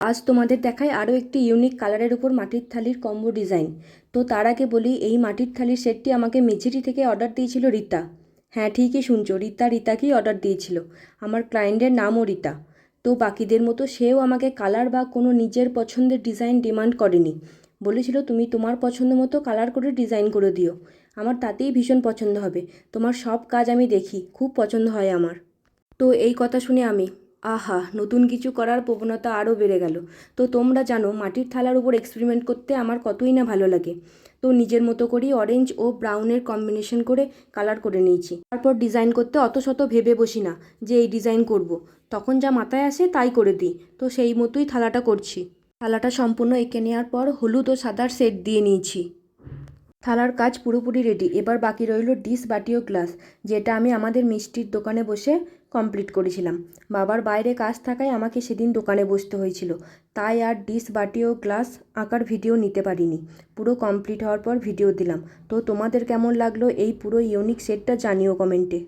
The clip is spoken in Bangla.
আজ তোমাদের দেখায় আরও একটি ইউনিক কালারের উপর মাটির থালির কম্বো ডিজাইন। তো তার আগে বলি, এই মাটির থালির সেটটি আমাকে মেঝেরি থেকে অর্ডার দিয়েছিল রীতা। হ্যাঁ, ঠিকই শুনছো, রীতাকেই অর্ডার দিয়েছিল। আমার ক্লায়েন্টের নামও রীতা। তো বাকিদের মতো সেও আমাকে কালার বা কোনো নিজের পছন্দের ডিজাইন ডিমান্ড করেনি। বলেছিল তুমি তোমার পছন্দ মতো কালার করে ডিজাইন করে দিও, আমার তাতেই ভীষণ পছন্দ হবে। তোমার সব কাজ আমি দেখি, খুব পছন্দ হয় আমার। তো এই কথা শুনে আমি, আহা, নতুন কিছু করার প্রবণতা আরও বেড়ে গেল। তো তোমরা জানো মাটির থালার উপর এক্সপেরিমেন্ট করতে আমার কতই না ভালো লাগে। তো নিজের মতো করেই অরেঞ্জ ও ব্রাউনের কম্বিনেশন করে কালার করে নিয়েছি। তারপর ডিজাইন করতে অত শত ভেবে বসি না যে এই ডিজাইন করব, তখন যা মাথায় আসে তাই করে দিই। তো সেই মতোই থালাটা করছি। থালাটা সম্পূর্ণ এঁকে নেওয়ার পর হলুদ ও সাদার সেট দিয়ে নিয়েছি। থালার কাজ পুরোপুরি রেডি। এবার বাকি রইল ডিশ, বাটি ও গ্লাস, যেটা আমি আমাদের মিষ্টির দোকানে বসে কমপ্লিট করেছিলাম। বাবার বাইরে কাজ থাকায় আমাকে সেদিন দোকানে বসতে হয়েছিল, তাই আর ডিশ, বাটি ও গ্লাস আঁকার ভিডিও নিতে পারিনি। পুরো কমপ্লিট হওয়ার পর ভিডিও দিলাম। তো তোমাদের কেমন লাগলো এই পুরো ইউনিক সেটটা জানিও কমেন্টে।